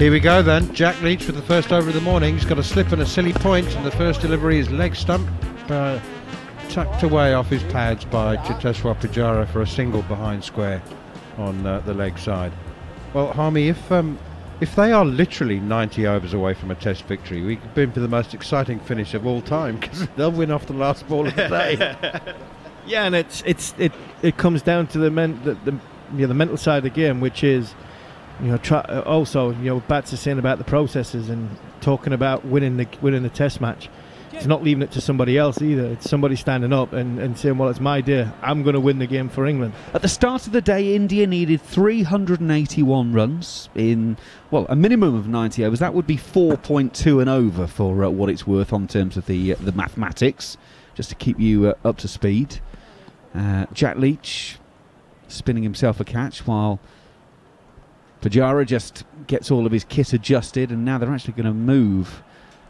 Here we go then. Jack Leach with the first over of the morning. He's got a slip and a silly point, and the first delivery is leg stump, tucked away off his pads by Cheteshwar Pujara for a single behind square on the leg side. Well, Harmy, if they are literally 90 overs away from a Test victory, we could be in for the most exciting finish of all time, because they'll win off the last ball of the day. Yeah, and it comes down to the mental side of the game, which is, Bats is saying about the processes and talking about winning the Test match. It's not leaving it to somebody else either. It's somebody standing up and saying, well, it's my day. I'm going to win the game for England. At the start of the day, India needed 381 runs in, a minimum of 90 overs. That would be 4.2 and over for what it's worth on terms of the mathematics, just to keep you up to speed. Jack Leach spinning himself a catch while Pujara just gets all of his kit adjusted, and now they're actually going to move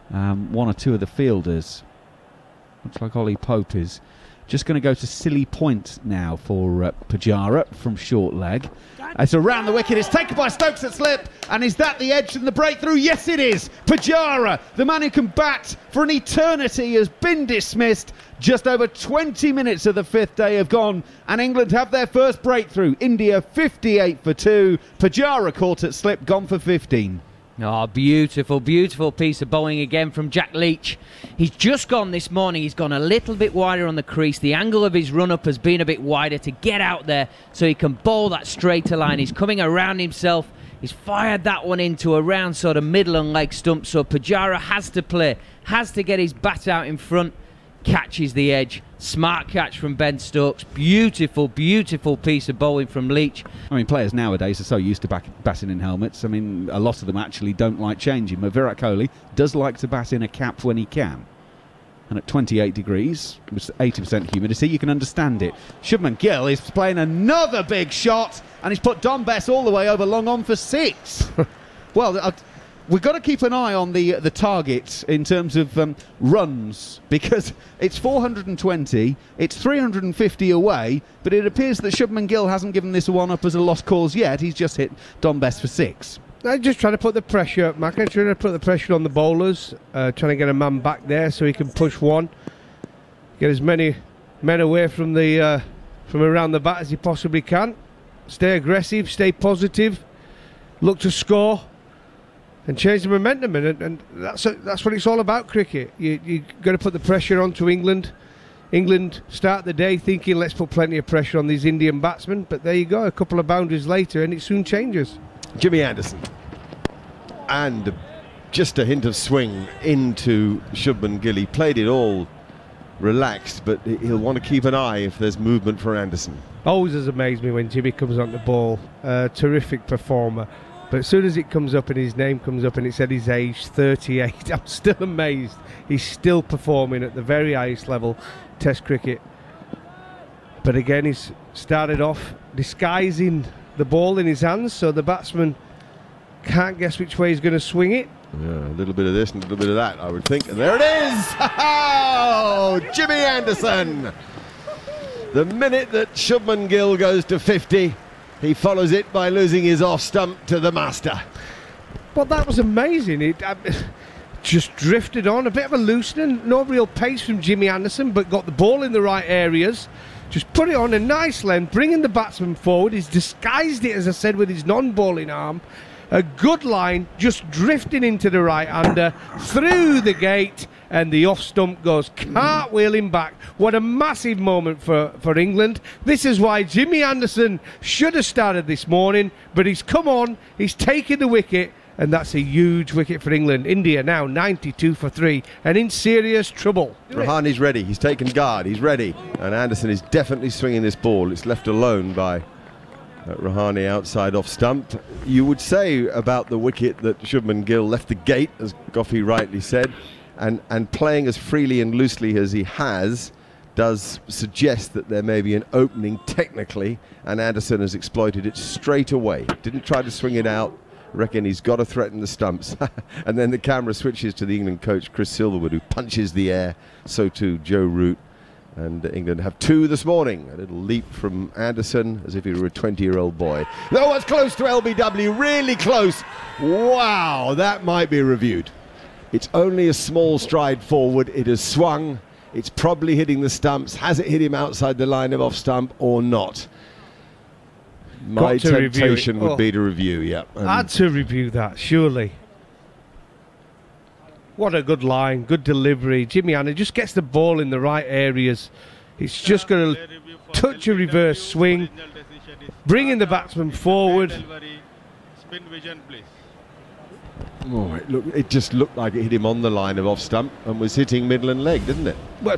one or two of the fielders. Looks like Ollie Pope is just going to go to silly point now for Pujara from short leg. It's around the wicket. It's taken by Stokes at slip. And is that the edge and the breakthrough? Yes, it is. Pujara, the man who can bat for an eternity, has been dismissed. Just over 20 minutes of the fifth day have gone, and England have their first breakthrough. India 58 for 2. Pujara caught at slip, gone for 15. Oh, beautiful, beautiful piece of bowling again from Jack Leach. He's just gone this morning. He's gone a little bit wider on the crease. The angle of his run-up has been a bit wider to get out there so he can bowl that straighter line. He's coming around himself. He's fired that one into around sort of middle and leg stump. So Pujara has to play, has to get his bat out in front. Catches the edge. Smart catch from Ben Stokes. Beautiful, beautiful piece of bowling from Leach. I mean, players nowadays are so used to batting in helmets. I mean, a lot of them actually don't like changing. But Virat Kohli does like to bat in a cap when he can. And at 28 degrees, with 80% humidity, you can understand it. Shubman Gill is playing another big shot, and he's put Dom Bess all the way over long on for 6. Well, we've got to keep an eye on the target in terms of runs, because it's 420, it's 350 away, but it appears that Shubman Gill hasn't given this one up as a lost cause yet. He's just hit Dom Bess for 6. They're just trying to put the pressure, Macca, trying to put the pressure on the bowlers, trying to get a man back there so he can push one, get as many men away from around the bat as he possibly can. Stay aggressive, stay positive, look to score and change the momentum, and that's what it's all about, cricket. You got to put the pressure on to England. England start the day thinking, let's put plenty of pressure on these Indian batsmen, but there you go, a couple of boundaries later and it soon changes. Jimmy Anderson, and just a hint of swing into Shubman Gill. He played it all relaxed, but he'll want to keep an eye if there's movement for Anderson. Always has amazed me when Jimmy comes on the ball. Terrific performer. But as soon as it comes up and his name comes up and it said his age, 38, I'm still amazed. He's still performing at the very highest level, Test cricket. But again, he's started off disguising the ball in his hands, so the batsman can't guess which way he's going to swing it. Yeah, a little bit of this and a little bit of that, I would think. And there it is! Oh, Jimmy Anderson! The minute that Shubman Gill goes to 50, he follows it by losing his off stump to the master. Well, that was amazing. It just drifted on, a bit of a loosening, no real pace from Jimmy Anderson, but got the ball in the right areas. Just put it on a nice length, bringing the batsman forward. He's disguised it, as I said, with his non-bowling arm. A good line, just drifting into the right-hander, through the gate, and the off-stump goes cartwheeling back. What a massive moment for England. This is why Jimmy Anderson should have started this morning, but he's come on, he's taken the wicket, and that's a huge wicket for England. India now 92 for 3 and in serious trouble. Rahani's ready, he's taken guard, he's ready, and Anderson is definitely swinging this ball. It's left alone by Rahani outside off stump. You would say about the wicket that Shubman Gill left the gate, as Goffey rightly said, and playing as freely and loosely as he has does suggest that there may be an opening technically, and Anderson has exploited it straight away. Didn't try to swing it out. Reckon he's got to threaten the stumps. And then the camera switches to the England coach Chris Silverwood, who punches the air. So too Joe Root. And England have 2 this morning. A little leap from Anderson, as if he were a 20-year-old boy. No, it's close to LBW, really close. Wow, that might be reviewed. It's only a small stride forward. It has swung. It's probably hitting the stumps. Has it hit him outside the line of off stump or not? My temptation would be to review, yeah. Had to review that, surely. What a good line, good delivery. Jimmy Anderson just gets the ball in the right areas. It's just going to touch a reverse swing, bringing the batsman forward. Spin vision, please. Oh, it just looked like it hit him on the line of off stump and was hitting middle and leg, didn't it? Well,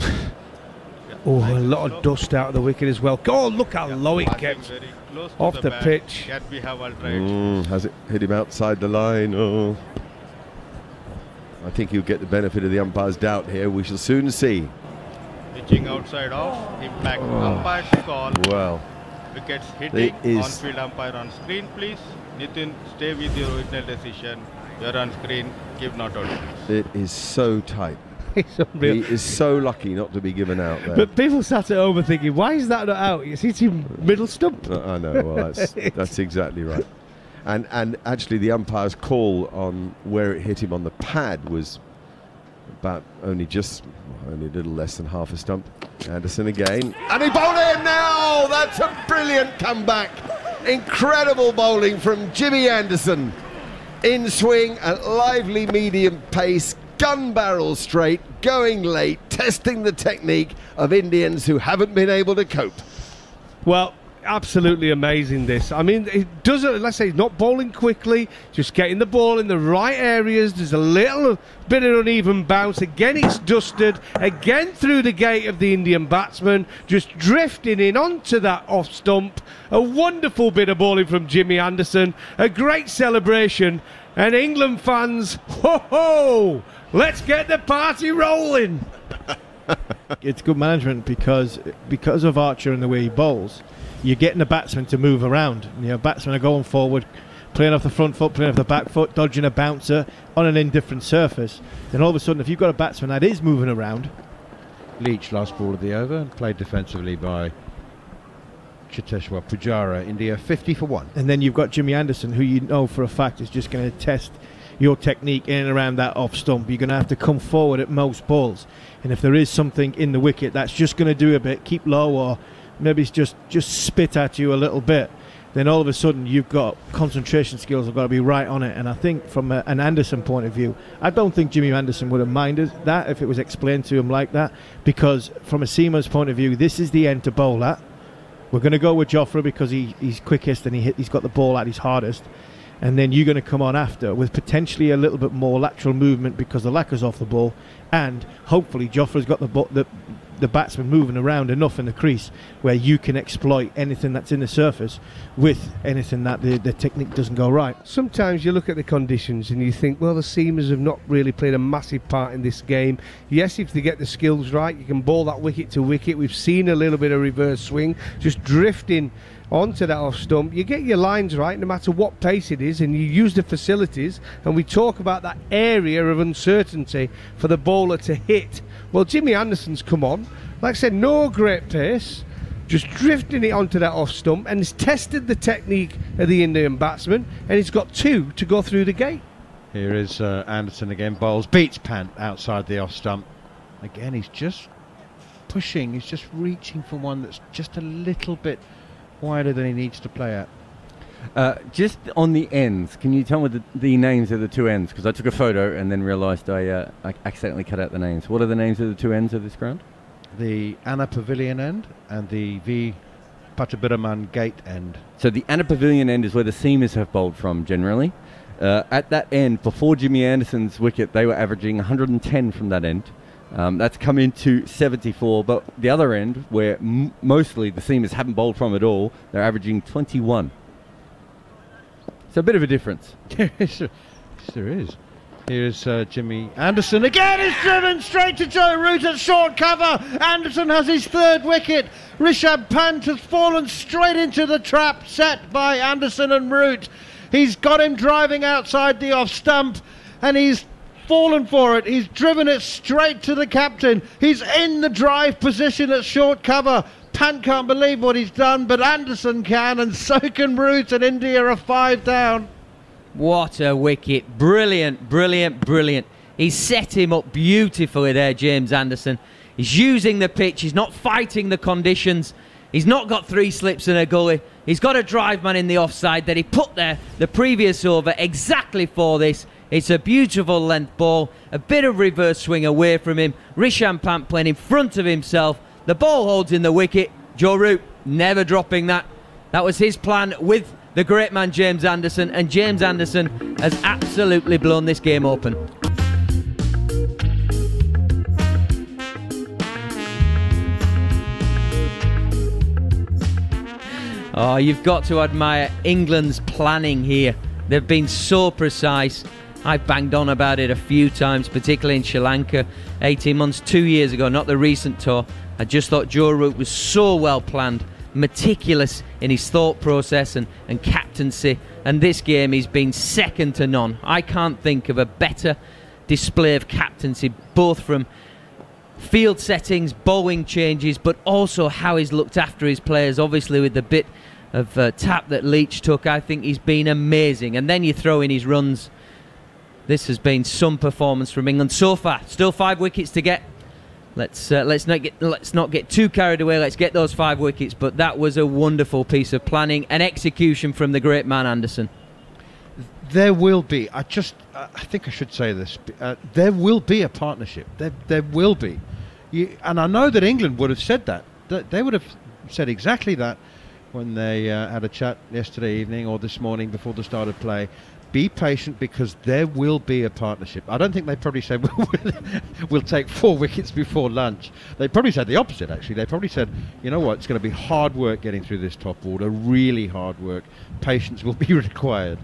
oh, a lot of dust out of the wicket as well. Oh, look how low it gets off the pitch. Has it hit him outside the line? Oh, I think he'll get the benefit of the umpire's doubt here. We shall soon see. Pitching outside off, impact umpire's call. Well, wickets hitting, on-field umpire on screen, please. Nitin, stay with your original decision. You're on screen, give not out. It is so tight. It's unreal. He is so lucky not to be given out there. But people sat at home thinking, why is that not out? It's hitting middle stump. I know, well, that's exactly right. And actually the umpire's call on where it hit him on the pad was about only a little less than half a stump. Anderson again. And he bowled in now! That's a brilliant comeback. Incredible bowling from Jimmy Anderson. In swing at lively medium pace, gun barrel straight, going late, testing the technique of Indians who haven't been able to cope. Well, absolutely amazing this. I mean, it doesn't, let's say, not bowling quickly, just getting the ball in the right areas. There's a little bit of uneven bounce. Again, it's dusted. Again, through the gate of the Indian batsman, just drifting in onto that off stump. A wonderful bit of bowling from Jimmy Anderson. A great celebration. And England fans, ho ho! Let's get the party rolling. It's good management because of Archer and the way he bowls. You're getting the batsman to move around. You know, batsmen are going forward, playing off the front foot, playing off the back foot, dodging a bouncer on an indifferent surface. Then all of a sudden, if you've got a batsman that is moving around... Leach, last ball of the over, and played defensively by Cheteshwar Pujara. India 50 for 1. And then you've got Jimmy Anderson, who you know for a fact is just going to test your technique in and around that off stump. You're going to have to come forward at most balls. And if there is something in the wicket that's just going to do a bit, keep low, or maybe it's just spit at you a little bit, then all of a sudden you've got concentration skills have got to be right on it. And I think from an Anderson point of view, I don't think Jimmy Anderson would have minded that if it was explained to him like that, because from a seamer's point of view, this is the end to bowl at. We're going to go with Jofra because he's quickest and he's got the ball at his hardest. And then you're going to come on after with potentially a little bit more lateral movement because the lacquer's off the ball, and hopefully Jofra's got the batsman moving around enough in the crease where you can exploit anything that's in the surface with anything that the technique doesn't go right. Sometimes you look at the conditions and you think, well, the seamers have not really played a massive part in this game. Yes, if they get the skills right, you can bowl that wicket to wicket. We've seen a little bit of reverse swing, just drifting onto that off stump. You get your lines right no matter what pace it is, and you use the facilities, and we talk about that area of uncertainty for the bowler to hit. Well, Jimmy Anderson's come on, like I said, no great pace, just drifting it onto that off stump, and he's tested the technique of the Indian batsman, and he's got 2 to go through the gate. Here is Anderson again, bowls, beats Pant outside the off stump. Again, he's just pushing, he's just reaching for one that's just a little bit wider than he needs to play at. Just on the ends, can you tell me the names of the 2 ends? Because I took a photo and then realised I accidentally cut out the names. What are the names of the 2 ends of this ground? The Anna Pavilion end and the V Pattabiraman Gate end. So the Anna Pavilion end is where the seamers have bowled from generally. At that end, before Jimmy Anderson's wicket, they were averaging 110 from that end. That's come into 74, but the other end, where mostly the seamers haven't bowled from at all, they're averaging 21. So a bit of a difference. Yes, there is. Here's Jimmy Anderson again. Is driven straight to Joe Root at short cover. Anderson has his 3rd wicket. Rishabh Pant has fallen straight into the trap set by Anderson and Root. He's got him driving outside the off stump, and he's fallen for it. He's driven it straight to the captain. He's in the drive position at short cover. Pant can't believe what he's done, but Anderson can, and so can Root, and India are 5 down. What a wicket. Brilliant, brilliant, brilliant. He's set him up beautifully there, James Anderson. He's using the pitch. He's not fighting the conditions. He's not got 3 slips and a gully. He's got a drive man in the offside that he put there the previous over exactly for this. It's a beautiful length ball. A bit of reverse swing away from him. Rishabh Pant playing in front of himself. The ball holds in the wicket. Joe Root never dropping that. That was his plan with the great man James Anderson. And James Anderson has absolutely blown this game open. Oh, you've got to admire England's planning here. They've been so precise. I've banged on about it a few times, particularly in Sri Lanka 18 months, 2 years ago, not the recent tour. I just thought Joe Root was so well planned, meticulous in his thought process and captaincy. And this game, he's been second to none. I can't think of a better display of captaincy, both from field settings, bowling changes, but also how he's looked after his players, obviously with the bit of tap that Leach took. I think he's been amazing. And then you throw in his runs. This has been some performance from England so far. Still 5 wickets to get. Let's not get too carried away. Let's get those 5 wickets. But that was a wonderful piece of planning and execution from the great man Anderson. There will be. I think I should say this. There will be a partnership. There will be. And I know that England would have said that. They would have said exactly that when they had a chat yesterday evening or this morning before the start of play. Be patient because there will be a partnership. I don't think they probably said we'll take 4 wickets before lunch. They probably said the opposite, actually. They probably said, you know what, it's going to be hard work getting through this top order, really hard work. Patience will be required.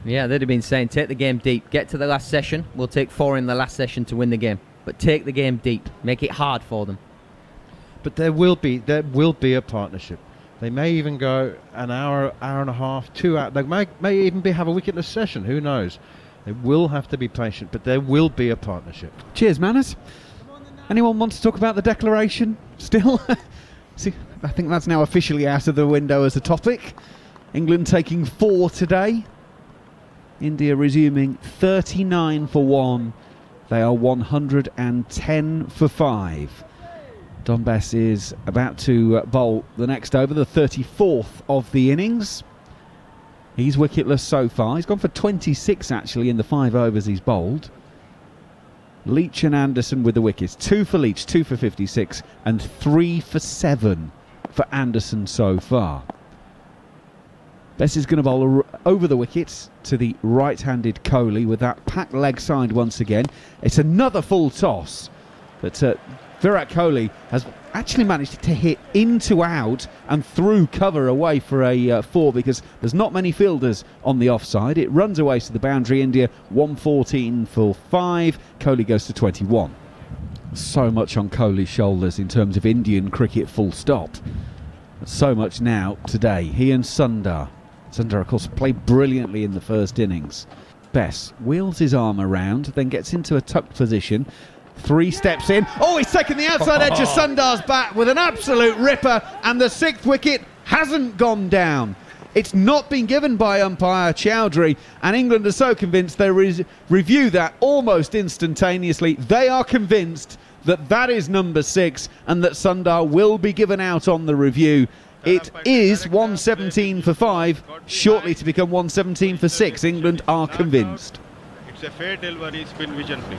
Yeah, they'd have been saying, take the game deep. Get to the last session. We'll take 4 in the last session to win the game. But take the game deep. Make it hard for them. But there will be a partnership. They may even go an hour and a half, 2 hours. They may even have a wicketless session. Who knows? They will have to be patient, but there will be a partnership. Cheers, Manners. Anyone want to talk about the declaration still? See, I think that's now officially out of the window as a topic. England taking 4 today. India resuming 39 for 1. They are 110 for 5. Don Bess is about to bowl the next over, the 34th of the innings. He's wicketless so far. He's gone for 26 actually in the 5 overs he's bowled. Leach and Anderson with the wickets. 2 for Leach, 2 for 56 and 3 for 7 for Anderson so far. Bess is going to bowl over the wickets to the right-handed Kohli with that packed leg side once again. It's another full toss, but Virat Kohli has actually managed to hit into out and through cover away for a 4 because there's not many fielders on the offside. It runs away to the boundary. India 114 for 5. Kohli goes to 21. So much on Kohli's shoulders in terms of Indian cricket, full stop. So much now today. He and Sundar. Sundar, of course, played brilliantly in the first innings. Bess wheels his arm around, then gets into a tucked position. 3 steps in. Oh, he's taken the outside edge of Sundar's bat with an absolute ripper, and the 6th wicket hasn't gone down. It's not been given by umpire Chowdhury, and England are so convinced they review that almost instantaneously. They are convinced that that is number 6 and that Sundar will be given out on the review. It is 117 for 5, shortly to become 117 for 6. England are convinced. It's a fair delivery, spin vision, please.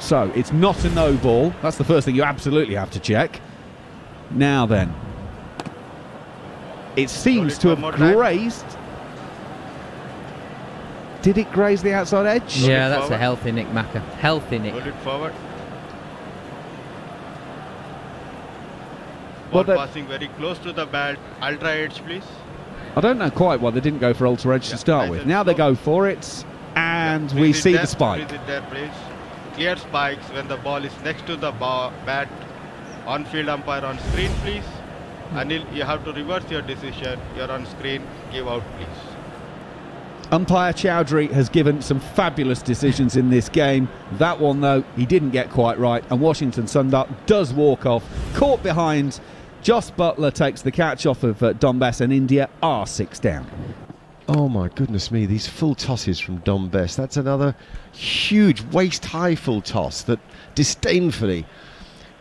So it's not a no ball. That's the first thing you absolutely have to check. Now then, it seems to have grazed. Did it graze the outside edge? Yeah, that's a healthy Nick Macker. Healthy Nick. Hold it forward. Well, Ball passing very close to the bat. Ultra edge, please. I don't know quite why they didn't go for ultra edge to start with. Now they go for it, and we see the spike. Freeze it there, please. Clear spikes when the ball is next to the bat. On-field umpire on screen, please. Anil, you have to reverse your decision. You're on screen. Give out, please. Umpire Chowdhury has given some fabulous decisions in this game. That one, though, he didn't get quite right, and Washington Sundar does walk off. Caught behind, Jos Buttler takes the catch off of Don Bess, and India are 6 down. Oh my goodness me, these full tosses from Dom Bess. That's another huge waist-high full toss that disdainfully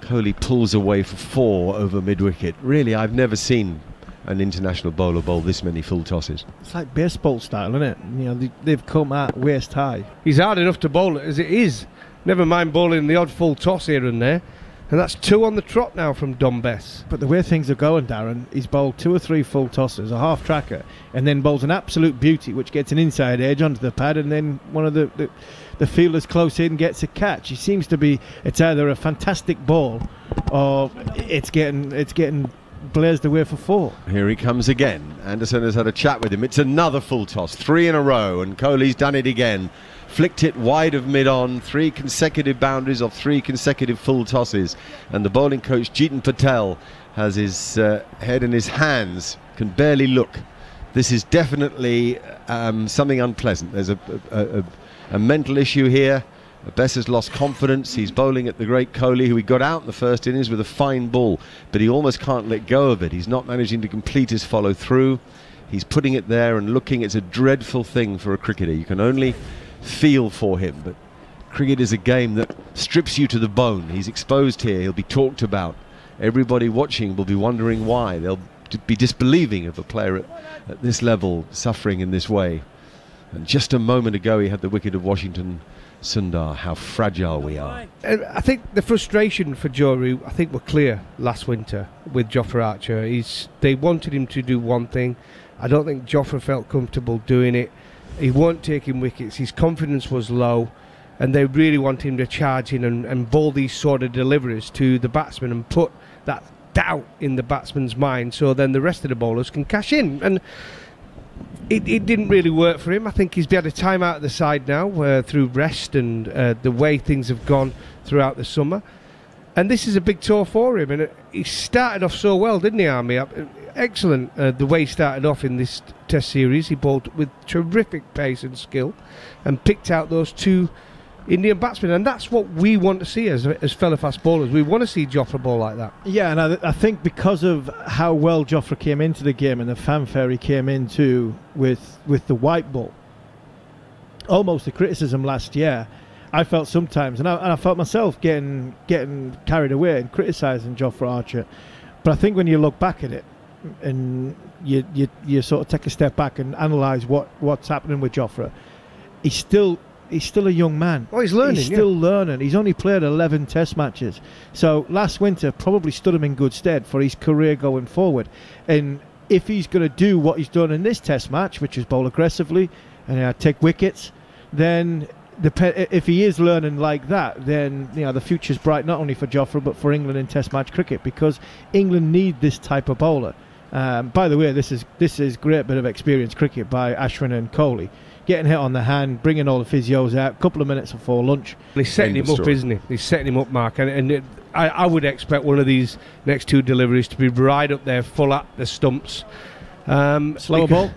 Kohli pulls away for 4 over mid-wicket. Really, I've never seen an international bowler bowl this many full tosses. It's like baseball style, isn't it? You know, they've come out waist high. He's hard enough to bowl as it is. Never mind bowling the odd full toss here and there. And that's 2 on the trot now from Dom Bess. But the way things are going, Darren, he's bowled 2 or 3 full tosses, a half tracker, and then bowls an absolute beauty, which gets an inside edge onto the pad, and then one of the fielders close in gets a catch. He seems to be, it's either a fantastic ball or it's getting blazed away for 4. Here he comes again. Anderson has had a chat with him. It's another full toss, 3 in a row, and Kohli's done it again. Flicked it wide of mid-on, 3 consecutive boundaries of 3 consecutive full tosses. And the bowling coach, Jeetan Patel, has his head in his hands, can barely look. This is definitely something unpleasant. There's a mental issue here. Bess has lost confidence. He's bowling at the great Kohli, who he got out in the first innings with a fine ball, but he almost can't let go of it. He's not managing to complete his follow-through. He's putting it there and looking. It's a dreadful thing for a cricketer. You can only feel for him, but cricket is a game that strips you to the bone. He's exposed here. He'll be talked about. Everybody watching will be wondering why. They'll be disbelieving of a player at this level suffering in this way. And just a moment ago he had the wicket of Washington Sundar. How fragile we are. I think the frustration for Joru, I think, were clear last winter with Jofra Archer. They wanted him to do one thing. I don't think Jofra felt comfortable doing it. He weren't taking wickets. His confidence was low, and they really want him to charge in and bowl these sort of deliveries to the batsman and put that doubt in the batsman's mind, so then the rest of the bowlers can cash in. And it didn't really work for him. I think he's had a time out of the side now through rest and the way things have gone throughout the summer. And this is a big tour for him. And he started off so well, didn't he, Army? Excellent the way he started off in this Test series. He bowled with terrific pace and skill and picked out those 2 Indian batsmen. And that's what we want to see as fellow fast bowlers. We want to see Jofra bowl like that. Yeah, and I think because of how well Jofra came into the game and the fanfare he came into with the white ball, almost the criticism last year, I felt sometimes, and I felt myself getting carried away and criticising Jofra Archer. But I think when you look back at it and you sort of take a step back and analyse what's happening with Jofra, he's still a young man. Oh, he's learning. He's still learning. He's only played 11 Test matches. So last winter probably stood him in good stead for his career going forward. And if he's going to do what he's done in this Test match, which is bowl aggressively and take wickets, then if he is learning like that, then the future's bright not only for Jofra but for England in Test match cricket, because England need this type of bowler. By the way, this is great bit of experienced cricket by Ashwin and Kohli. Getting hit on the hand, bringing all the physios out, a couple of minutes before lunch. He's setting him up, isn't he? He's setting him up, Mark. I would expect one of these next 2 deliveries to be right up there, full at the stumps. Slower ball?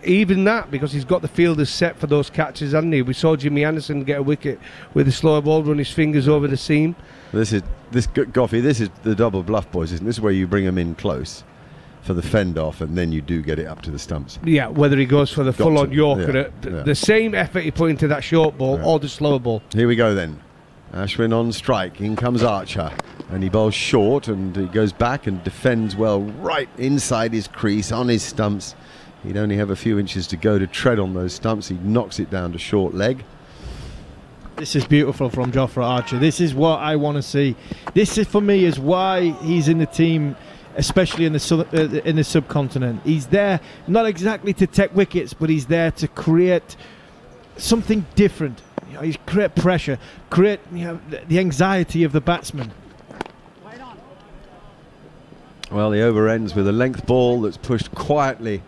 Even that, because he's got the fielders set for those catches, hasn't he? We saw Jimmy Anderson get a wicket with a slower ball, run his fingers over the seam. Goffey, this is the double bluff, boys, isn't this? Where you bring him in close for the fend off, and then you do get it up to the stumps. Yeah, whether he goes for the full-on Yorker, the same effort he put into that short ball or the slower ball. Here we go then. Ashwin on strike. In comes Archer, and he bowls short, and he goes back and defends well right inside his crease on his stumps. He'd only have a few inches to go to tread on those stumps. He knocks it down to short leg. This is beautiful from Jofra Archer. This is what I want to see. This is, for me, is why he's in the team, especially in the subcontinent. He's there not exactly to take wickets, but he's there to create something different. He's create pressure, create the anxiety of the batsman. Well, the over ends with a length ball that's pushed quietly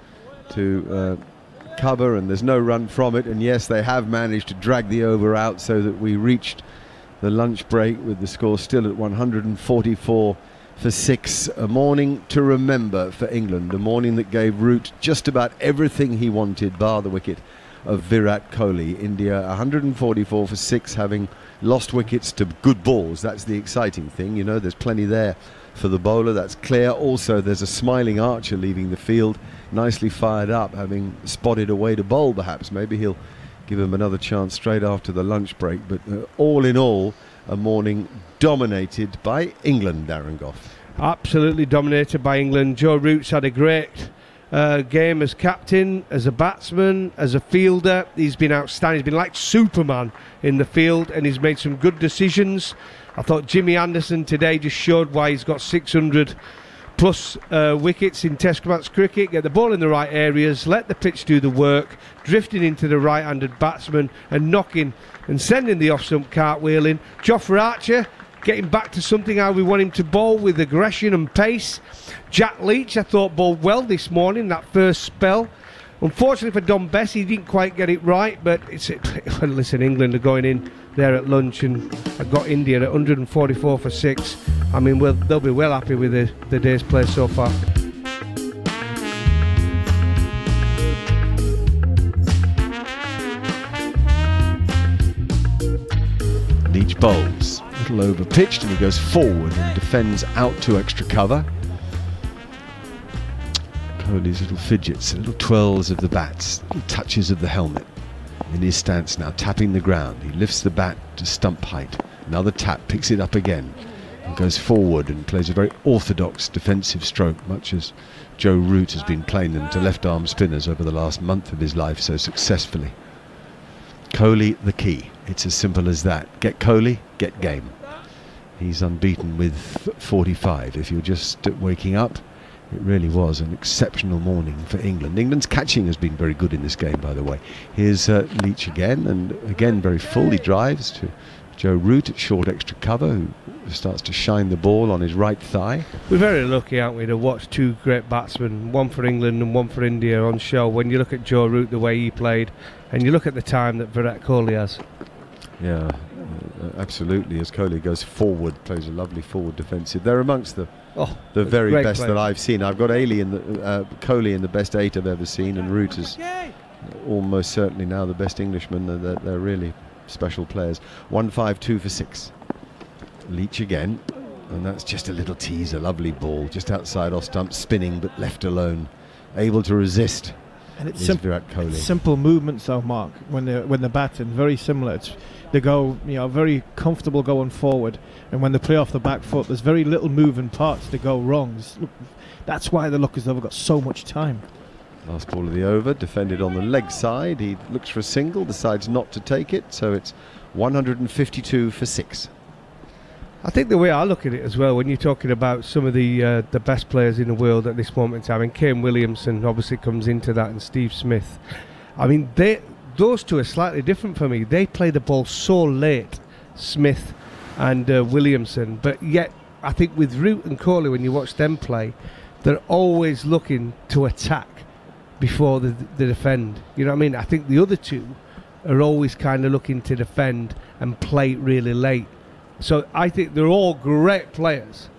to cover, and there's no run from it. And yes, they have managed to drag the over out so that we reached the lunch break with the score still at 144 for 6. A morning to remember for England, a morning that gave Root just about everything he wanted, bar the wicket of Virat Kohli. India 144 for 6, having lost wickets to good balls. That's the exciting thing, there's plenty there for the bowler. That's clear. Also, there's a smiling Archer leaving the field, nicely fired up, having spotted a way to bowl perhaps. Maybe he'll give him another chance straight after the lunch break. But all in all, a morning dominated by England, Darren Gough. Absolutely dominated by England. Joe Root's had a great game as captain, as a batsman, as a fielder. He's been outstanding. He's been like Superman in the field, and he's made some good decisions. I thought Jimmy Anderson today just showed why he's got 600 plus wickets in Test match cricket. Get the ball in the right areas, let the pitch do the work, drifting into the right-handed batsman and knocking and sending the off-stump cartwheeling. Jofra Archer getting back to something how we want him to bowl, with aggression and pace. Jack Leach, I thought, bowled well this morning, that first spell. Unfortunately for Dom Bess, he didn't quite get it right, but listen, England are going in there at lunch, and I've got India at 144 for 6. I mean, they'll be well happy with the day's play so far. Leach bowls, a little over pitched, and he goes forward and defends out to extra cover. Kohli's little fidgets, little twirls of the bats, little touches of the helmet. In his stance now, tapping the ground. He lifts the bat to stump height. Another tap, picks it up again, and goes forward and plays a very orthodox defensive stroke, much as Joe Root has been playing them to left-arm spinners over the last month of his life so successfully. Kohli the key. It's as simple as that. Get Kohli, get game. He's unbeaten with 45. If you're just waking up, it really was an exceptional morning for England. England's catching has been very good in this game, by the way. Here's Leach again, and again very full. He drives to Joe Root at short extra cover, who starts to shine the ball on his right thigh. We're very lucky, aren't we, to watch two great batsmen, one for England and one for India, on show. When you look at Joe Root, the way he played, and you look at the time that Virat Kohli has. Yeah, absolutely. As Kohli goes forward, plays a lovely forward defensive. They're amongst the very best that I've seen. I've got Kohli in the best 8 I've ever seen, and Root is almost certainly now the best Englishman. They're really special players. 152 for 6. Leach again, and that's just a little teaser. Lovely ball just outside off stump, spinning but left alone, able to resist. And it's Virat Kohli. Simple movements though, Mark, when they're batting, very similar. They go, very comfortable going forward, and when they play off the back foot, there's very little moving parts to go wrong. That's why they look as though they've got so much time. Last ball of the over, defended on the leg side. He looks for a single, decides not to take it, so it's 152 for 6. I think the way I look at it as well, when you're talking about some of the best players in the world at this moment in time, and Kane Williamson obviously comes into that, and Steve Smith. I mean, those two are slightly different for me. They play the ball so late, Smith and Williamson, but yet I think with Root and Kohli, when you watch them play, they're always looking to attack before they defend. You know what I mean? I think the other two are always kind of looking to defend and play really late. So I think they're all great players,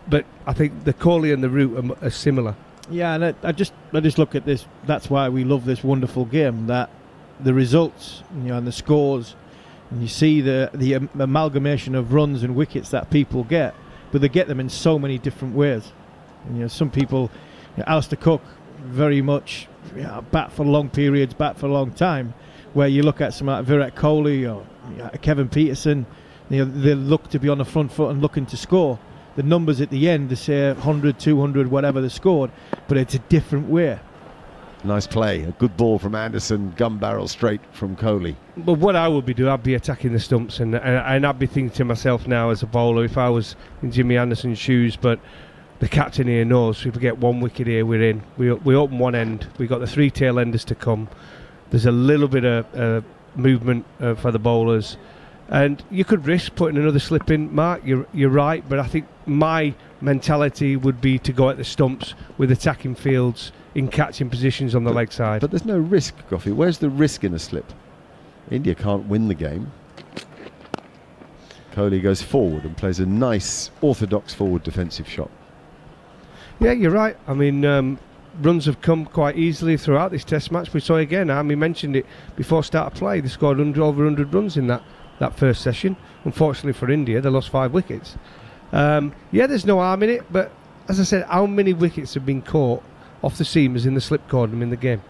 but I think the Kohli and the Root are similar. Yeah, and I just look at this. That's why we love this wonderful game. That the results, and the scores, and you see the amalgamation of runs and wickets that people get, but they get them in so many different ways. And, some people, Alistair Cook, very much bat for long periods, bat for a long time. Where you look at someone like Virat Kohli or Kevin Peterson, they look to be on the front foot and looking to score. The numbers at the end, they say 100, 200, whatever they scored, but it's a different way. Nice play, a good ball from Anderson, gun barrel straight from Kohli. But what I would be doing, I'd be attacking the stumps, and I'd be thinking to myself now as a bowler, if I was in Jimmy Anderson's shoes, but the captain here knows if we get one wicket here, we're in. We open one end, we got the 3 tail enders to come. There's a little bit of movement for the bowlers. And you could risk putting another slip in, Mark. You're right, but I think my mentality would be to go at the stumps with attacking fields in catching positions on the leg side. But there's no risk, Goughy. Where's the risk in a slip? India can't win the game. Kohli goes forward and plays a nice orthodox forward defensive shot. Yeah, you're right. I mean, runs have come quite easily throughout this Test match. We saw again, Army mentioned it before start of play. They scored over 100 runs in that first session. Unfortunately for India, they lost 5 wickets. Yeah, there's no harm in it, but as I said, how many wickets have been caught off the seamers in the slip cordon in the game?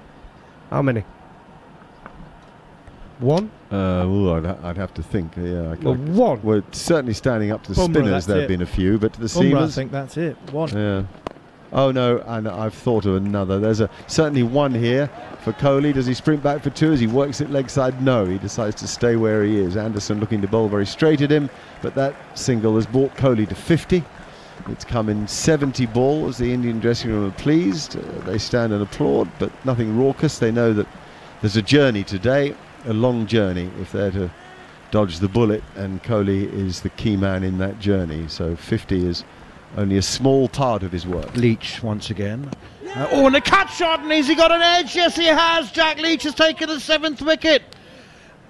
How many? One? I'd have to think. Yeah, Well, one. Well, certainly standing up to the Bumrah, spinners, that's there have it. been a few, but to the Bumrah, I seamers, think that's it. One. yeah. Oh no, and I've thought of another. There's certainly one here for Kohli. Does he sprint back for two as he works it leg side? No, he decides to stay where he is. Anderson looking to bowl very straight at him, but that single has brought Kohli to 50. It's come in 70 balls. The Indian dressing room are pleased. They stand and applaud, but nothing raucous. They know that there's a journey today, a long journey, if they're to dodge the bullet, and Kohli is the key man in that journey. So 50 is only a small part of his work. Leach once again. And a cut shot, and has he got an edge? Yes, he has. Jack Leach has taken the 7th wicket.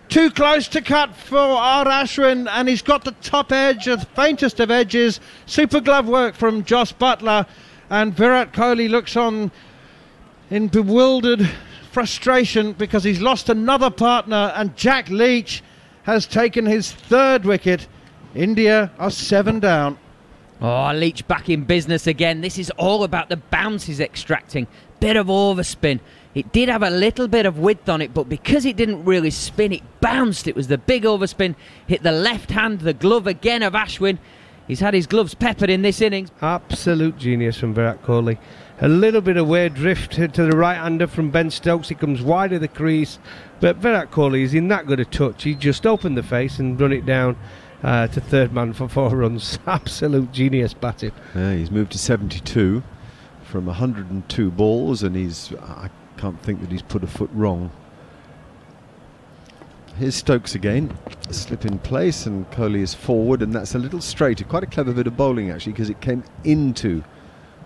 Too close to cut for R. Ashwin, and he's got the top edge, the faintest of edges. Super glove work from Jos Buttler, and Virat Kohli looks on in bewildered frustration because he's lost another partner, and Jack Leach has taken his 3rd wicket. India are 7 down. Oh, Leach back in business again. This is all about the bounce he's extracting. Bit of overspin. It did have a little bit of width on it, but because it didn't really spin, it bounced. It was the big overspin. Hit the left hand, the glove again of Ashwin. He's had his gloves peppered in this innings. Absolute genius from Virat Kohli. A little bit of weird drift to the right-hander from Ben Stokes. He comes wide of the crease, but Virat Kohli is in that good a touch. He just opened the face and run it down to 3rd man for 4 runs. Absolute genius batting. Yeah, he's moved to 72 from 102 balls, and I can't think that he's put a foot wrong. Here's Stokes again, a slip in place, and Kohli is forward, and that's a little straighter. Quite a clever bit of bowling actually, because it came into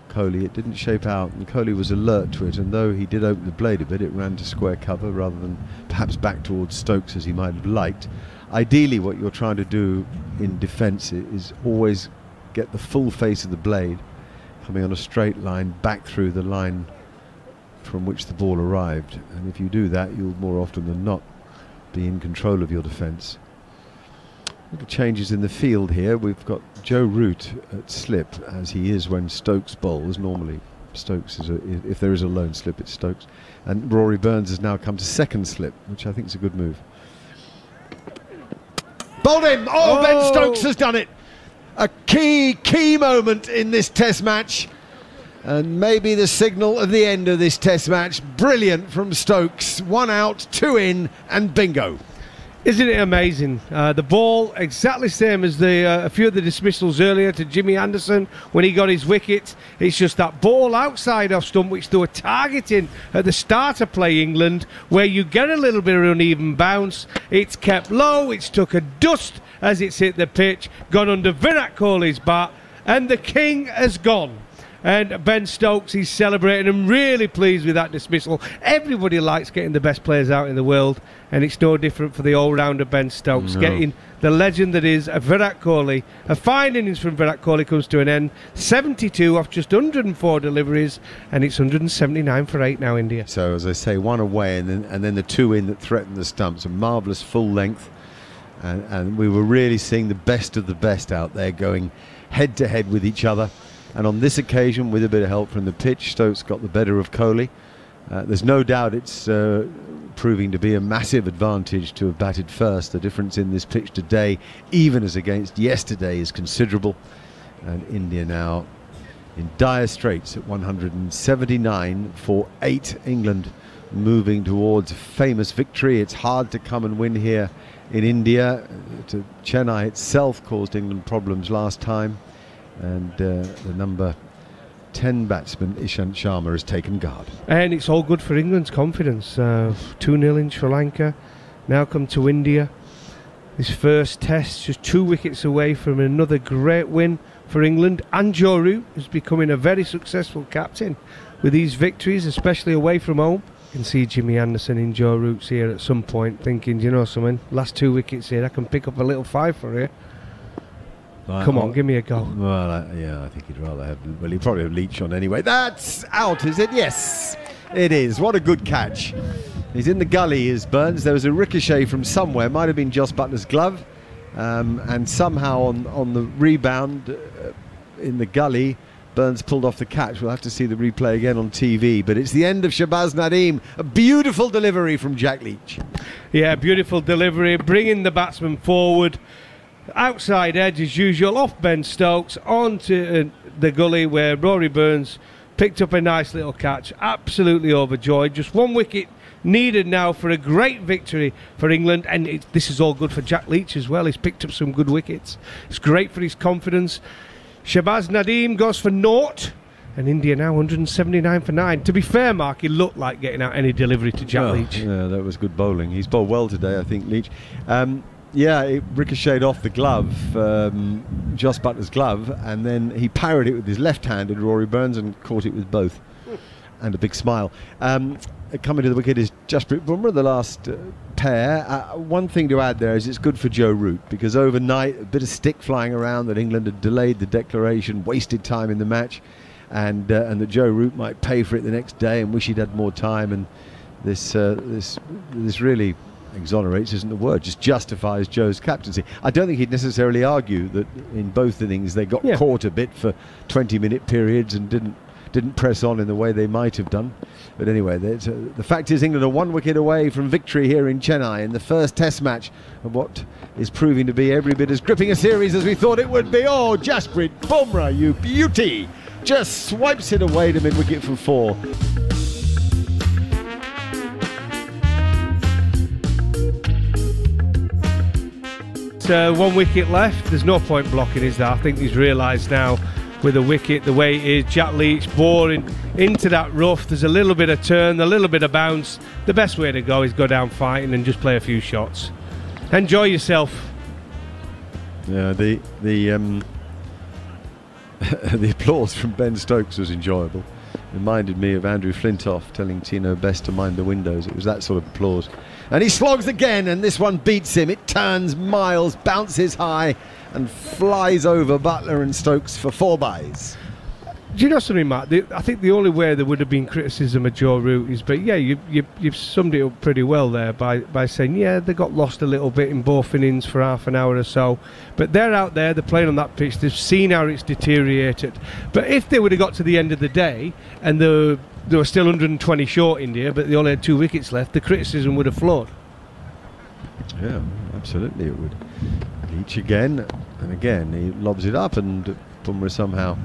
Kohli. It didn't shape out, and Kohli was alert to it, and though he did open the blade a bit, it ran to square cover rather than perhaps back towards Stokes as he might have liked. Ideally, what you're trying to do in defence is always get the full face of the blade coming on a straight line back through the line from which the ball arrived, and if you do that, you'll more often than not be in control of your defence. Little changes in the field here. We've got Joe Root at slip, as he is when Stokes bowls. Normally Stokes is if there is a lone slip, it's Stokes, and Rory Burns has now come to 2nd slip, which I think is a good move. Bowled him! Oh, Ben Stokes has done it! A key moment in this test match, and maybe the signal of the end of this test match. Brilliant from Stokes. 1 out, 2 in, and bingo. Isn't it amazing? The ball exactly same as a few of the dismissals earlier to Jimmy Anderson when he got his wicket. It's just that ball outside off stump which they were targeting at the start of play England, where you get a little bit of uneven bounce. It's kept low, it's took a dust as it's hit the pitch, gone under Virat Kohli's bat, and the king has gone. And Ben Stokes, he's celebrating. I'm really pleased with that dismissal. Everybody likes getting the best players out in the world, and it's no different for the all-rounder Ben Stokes. No. Getting the legend that is Virat Kohli. A fine innings from Virat Kohli comes to an end. 72 off just 104 deliveries, and it's 179 for 8 now, India. So, as I say, 1 away, and then the 2 in that threatened the stumps. A marvellous full length, and we were really seeing the best of the best out there going head-to-head with each other. And on this occasion, with a bit of help from the pitch, Stokes got the better of Kohli. There's no doubt it's proving to be a massive advantage to have batted first. The difference in this pitch today, even as against yesterday, is considerable. And India now in dire straits at 179 for 8. England moving towards a famous victory. It's hard to come and win here in India. Chennai itself caused England problems last time. And the number 10 batsman Ishant Sharma has taken guard. And it's all good for England's confidence. 2-0 in Sri Lanka, now come to India. This first test, just 2 wickets away from another great win for England. And Joe Root is becoming a very successful captain with these victories, especially away from home. You can see Jimmy Anderson in Joe Root's here at some point thinking, you know something, last 2 wickets here, I can pick up a little 5 for here. Come on, give me a go. Well, yeah, I think he'd rather have... Well, he'd probably have Leach on anyway. That's out, is it? Yes, it is. What a good catch. He's in the gully, is Burns. There was a ricochet from somewhere. Might have been Jos Buttler's glove. and somehow on the rebound in the gully, Burns pulled off the catch. We'll have to see the replay again on TV, but it's the end of Shahbaz Nadeem. A beautiful delivery from Jack Leach. Yeah, beautiful delivery, bringing the batsman forward. Outside edge as usual, off Ben Stokes, onto the gully where Rory Burns picked up a nice little catch. Absolutely overjoyed. Just one wicket needed now for a great victory for England, and this is all good for Jack Leach as well. He's picked up some good wickets. It's great for his confidence. Shahbaz Nadeem goes for naught, and India now 179 for 9. To be fair, Mark, he looked like getting out any delivery to Jack Leach. Yeah, that was good bowling. He's bowled well today, I think, Leach. Yeah, it ricocheted off the glove, Jos Buttler's glove, and then he parried it with his left-handed, Rory Burns, and caught it with both. And a big smile. Coming to the wicket is Jasprit Bumrah, the last pair. One thing to add there is it's good for Joe Root, because overnight a bit of stick flying around that England had delayed the declaration, wasted time in the match, and that Joe Root might pay for it the next day and wish he'd had more time. And this really exonerates isn't the word, just justifies Joe's captaincy. I don't think he'd necessarily argue that in both innings they got caught a bit for 20-minute periods and didn't press on in the way they might have done. But anyway, the fact is England are 1 wicket away from victory here in Chennai in the first Test match of what is proving to be every bit as gripping a series as we thought it would be. Oh, Jasprit Bumrah, you beauty! Just swipes it away to mid-wicket for 4. One wicket left. There's no point blocking, is there? I think he's realised now with a wicket the way it is. Jack Leach boring into that rough. There's a little bit of turn, a little bit of bounce. The best way to go is go down fighting and just play a few shots. Enjoy yourself. Yeah, the the applause from Ben Stokes was enjoyable. Reminded me of Andrew Flintoff telling Tino Best to mind the windows. It was that sort of applause. And he slogs again, and this one beats him. It turns miles, bounces high, and flies over Buttler and Stokes for 4 byes. Do you know something, Matt? I think the only way there would have been criticism of Joe Root is, but yeah, you've summed it up pretty well there by saying, yeah, they got lost a little bit in both innings for half an hour or so. But they're out there, they're playing on that pitch, they've seen how it's deteriorated. But if they would have got to the end of the day and they were still 120 short, India, but they only had 2 wickets left, the criticism would have flowed. Yeah, absolutely it would. Leach again, and again he lobs it up, and Bumrah somehow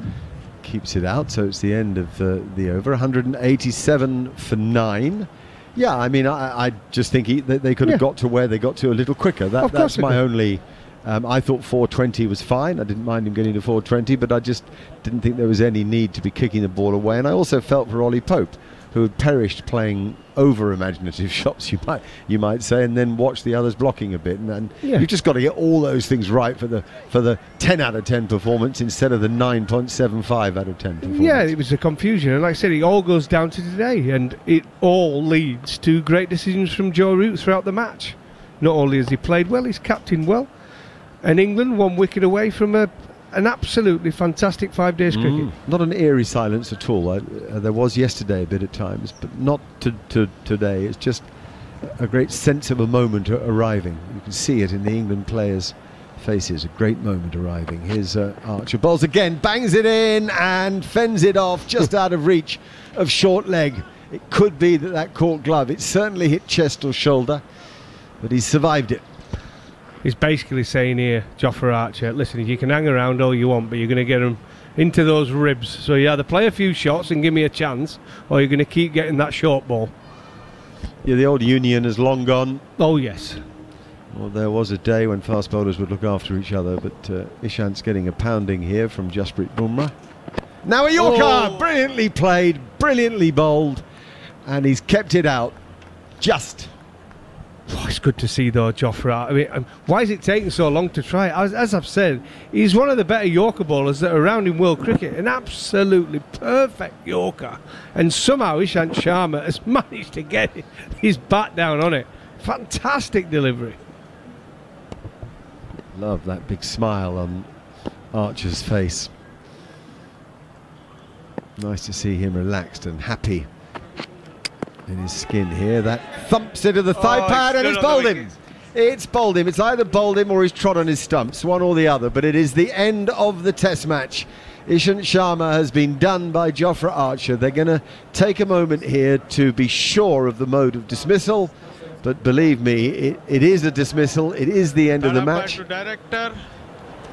keeps it out, so it's the end of the over. 187 for 9. Yeah, I mean, I just think that they could have got to where they got to a little quicker. That's my only... I thought 420 was fine. I didn't mind him getting to 420, but I just didn't think there was any need to be kicking the ball away. And I also felt for Ollie Pope, who had perished playing over imaginative shots, you might say, and then watch the others blocking a bit. And you've just got to get all those things right for the 10 out of 10 performance instead of the 9.75 out of 10 performance. Yeah, it was a confusion, and like I said, it all goes down to today, and it all leads to great decisions from Joe Root throughout the match. Not only has he played well, he's captained well, and England 1 wicket away from an absolutely fantastic 5 days cricket. Not an eerie silence at all. There was yesterday a bit at times, but not to today. It's just a great sense of a moment arriving. You can see it in the England players' faces. A great moment arriving. Here's Archer. Bowls again, bangs it in and fends it off just out of reach of short leg. It could be that caught glove. It certainly hit chest or shoulder, but he survived it. He's basically saying here, Jofra Archer, listen, you can hang around all you want, but you're going to get them into those ribs. So you either play a few shots and give me a chance, or you're going to keep getting that short ball. Yeah, the old union is long gone. Oh, yes. Well, there was a day when fast bowlers would look after each other, but Ishant's getting a pounding here from Jasprit Bumrah. Now a Yorker! Brilliantly played, brilliantly bowled, and he's kept it out. Just. Oh, it's good to see though, Jofra. I mean, why is it taking so long to try? As I've said, he's one of the better Yorker bowlers that are around in world cricket. An absolutely perfect Yorker. And somehow Ishant Sharma has managed to get his bat down on it. Fantastic delivery. Love that big smile on Archer's face. Nice to see him relaxed and happy in his skin here. That thumps into the thigh pad and it's bowled him. It's bowled him. It's either bowled him or he's trod on his stumps, one or the other. But it is the end of the Test match. Ishant Sharma has been done by Jofra Archer. They're going to take a moment here to be sure of the mode of dismissal. But believe me, it is a dismissal. It is the end of the match. To director.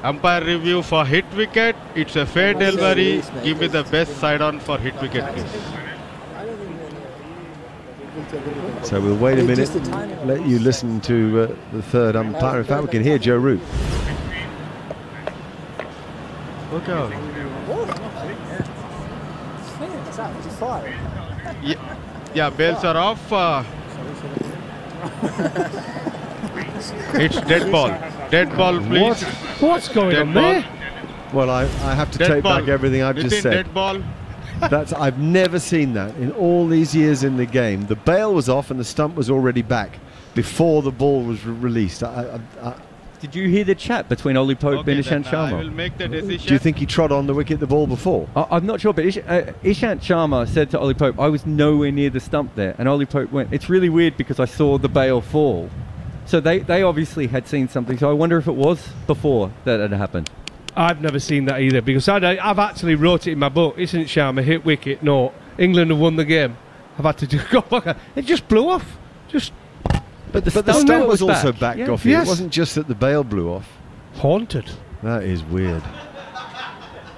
Umpire review for hit wicket. It's a fair delivery. Give me the best side on for hit wicket, please. So we'll wait a minute, let you listen to the third umpire. In fact, we can hear Joe Root. Look out. Yeah, bails are off. It's dead ball. Dead ball, please. What's going Dead on ball. there? Well, I have to Dead take ball. back everything I've just Within said. dead ball. I've never seen that in all these years in the game. The bail was off and the stump was already back before the ball was released. Did you hear the chat between Ollie Pope Okay, and Ishant then I will Sharma? make the decision. Do you think he trod on the wicket the ball before? I'm not sure, but Ishant Sharma said to Ollie Pope, I was nowhere near the stump there. And Ollie Pope went, it's really weird because I saw the bail fall. So they obviously had seen something. So I wonder if it was before that had happened. I've never seen that either, because I've actually wrote it in my book. Isn't Sharma hit wicket? No. England have won the game. I've had to just go back. It just blew off. But the stump stump was was also back. back, Yeah. Goffey. Yes. It wasn't just that the bail blew off. Haunted. That is weird.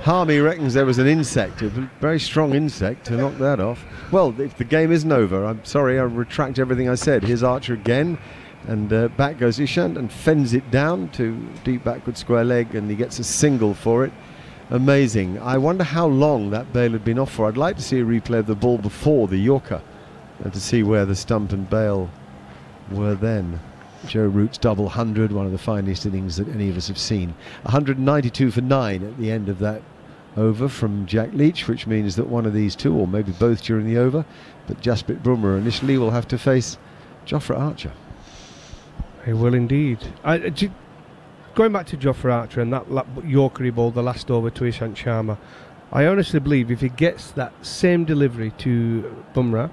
Harmy reckons there was an insect, a very strong insect, to knock that off. Well, if the game isn't over, I'm sorry, I retract everything I said. Here's Archer again, and back goes Ishant and fends it down to deep backward square leg, and he gets a single for it. Amazing. I wonder how long that bail had been off for. I'd like to see a replay of the ball before the Yorker and to see where the stump and bail were then. Joe Root's double 100, one of the finest innings that any of us have seen. 192 for 9 at the end of that over from Jack Leach, which means that one of these two, or maybe both during the over, but Jasprit Bumrah initially will have to face Jofra Archer. He will indeed. Going back to Jofra Archer and that Yorker he bowled the last over to Ishant Sharma, I honestly believe if he gets that same delivery to Bumrah,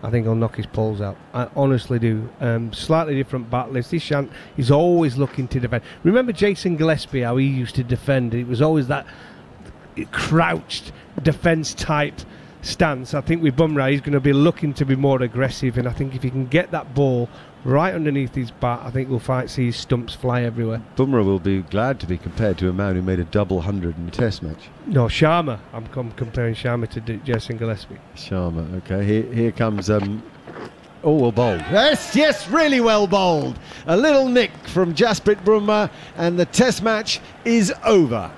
I think he'll knock his poles out. I honestly do. Slightly different bat list. Ishant is always looking to defend. Remember Jason Gillespie, how he used to defend? It was always that crouched defence type stance. I think with Bumrah, he's going to be looking to be more aggressive, and I think if he can get that ball right underneath his bat, I think we'll see his stumps fly everywhere. Bumrah will be glad to be compared to a man who made a double 100 in a Test match. No, Sharma. I'm comparing Sharma to Jason Gillespie. Sharma, okay. Here comes oh, well bowled. Yes, really well bowled. A little nick from Jasprit Bumrah, and the Test match is over.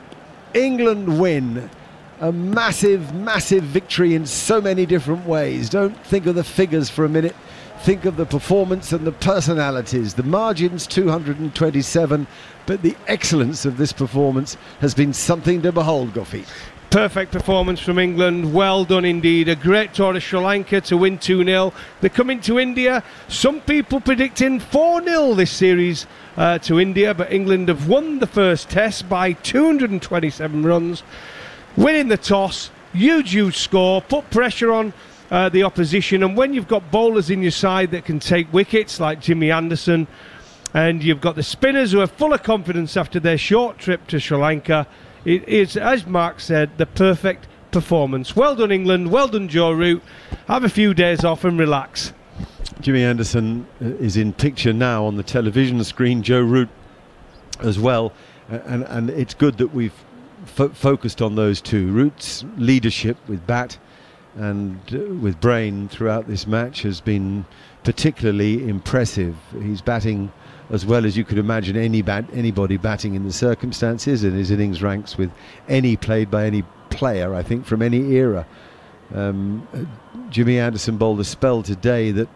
England win. A massive victory in so many different ways. Don't think of the figures for a minute. Think of the performance and the personalities. The margin's 227, but the excellence of this performance has been something to behold, Goffey. Perfect performance from England. Well done indeed. A great tour of Sri Lanka to win 2-0. They're coming to India. Some people predicting 4-0 this series to India, but England have won the first test by 227 runs, winning the toss. Huge score. Put pressure on the opposition, and when you've got bowlers in your side that can take wickets like Jimmy Anderson, and you've got the spinners who are full of confidence after their short trip to Sri Lanka, it is, as Mark said, the perfect performance. Well done England, well done Joe Root. Have a few days off and relax. Jimmy Anderson is in picture now on the television screen, Joe Root as well, and it's good that we've focused on those two. Root's leadership with bat and with brain throughout this match has been particularly impressive. He's batting as well as you could imagine anybody batting in the circumstances, and his innings ranks with any played by any player, I think, from any era. Jimmy Anderson bowled a spell today that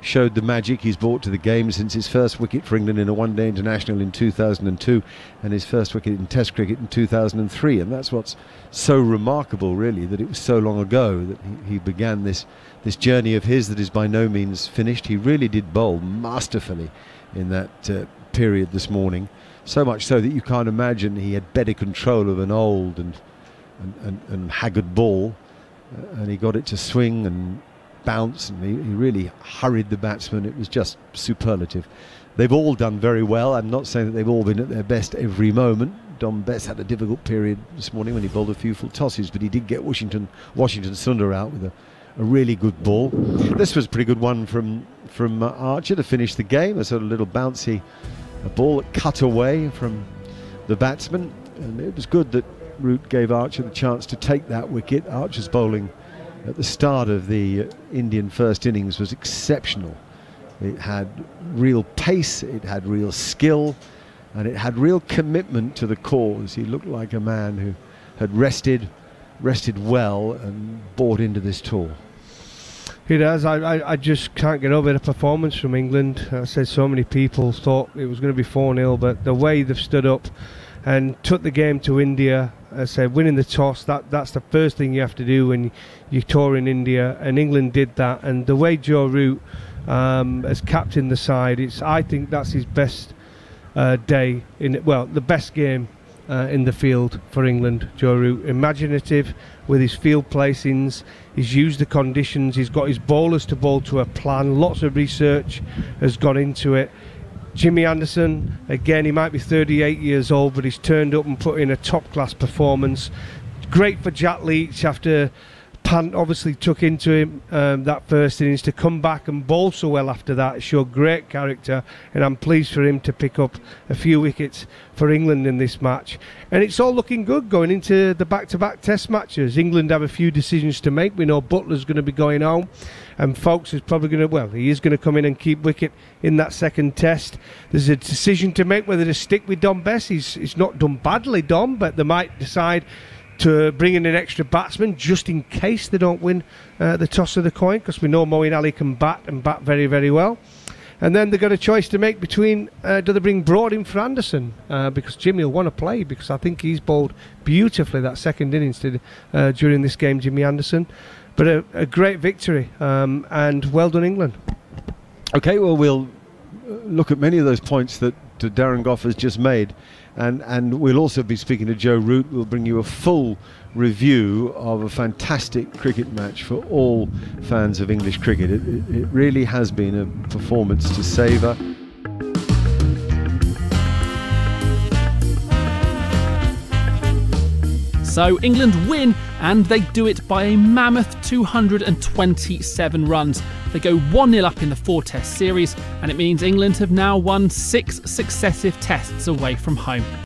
showed the magic he's brought to the game since his first wicket for England in a one-day international in 2002 and his first wicket in Test cricket in 2003, and that's what's so remarkable, really, that it was so long ago that he began this journey of his that is by no means finished. He really did bowl masterfully in that period this morning, so much so that you can't imagine he had better control of an old and haggard ball, and he got it to swing and bounce, and he really hurried the batsman. It was just superlative. They've all done very well. I'm not saying that they've all been at their best every moment. Dom Bess had a difficult period this morning when he bowled a few full tosses, but he did get Washington Sundar out with a really good ball. This was a pretty good one from Archer to finish the game. A sort of little bouncy ball that cut away from the batsman, and it was good that Root gave Archer the chance to take that wicket. Archer's bowling at the start of the Indian first innings was exceptional. It had real pace, it had real skill, and it had real commitment to the cause. He looked like a man who had rested well and bought into this tour. He does. I just can't get over the performance from England. I said so many people thought it was going to be 4-0, but the way they've stood up and took the game to India, I said winning the toss, that's the first thing you have to do when you're touring India, and England did that. And the way Joe Root has captained the side, I think that's his best day the best game in the field for England. Joe Root, imaginative with his field placings, he's used the conditions, he's got his bowlers to bowl to a plan, lots of research has gone into it. Jimmy Anderson, again, he might be 38 years old, but he's turned up and put in a top class performance. Great for Jack Leach after Pant obviously took into him that first innings, to come back and bowl so well after that. It showed great character, and I'm pleased for him to pick up a few wickets for England in this match. And it's all looking good going into the back-to-back test matches. England have a few decisions to make. We know Butler's going to be going home, and Foulkes is probably going to, he is going to come in and keep wicket in that second test. There's a decision to make whether to stick with Dom Bess. He's not done badly, Dom, but they might decide to bring in an extra batsman just in case they don't win the toss of the coin, because we know Moeen Ali can bat and bat very, very well. And then they've got a choice to make between do they bring Broad in for Anderson, because Jimmy will want to play, because I think he's bowled beautifully that second innings during this game, Jimmy Anderson. But a great victory, and well done England. Okay, well, we'll look at many of those points that Darren Gough has just made, and we'll also be speaking to Joe Root. We'll bring you a full review of a fantastic cricket match for all fans of English cricket. It really has been a performance to savour. So England win, and they do it by a mammoth 227 runs. They go 1-0 up in the 4-test series, and it means England have now won 6 successive tests away from home.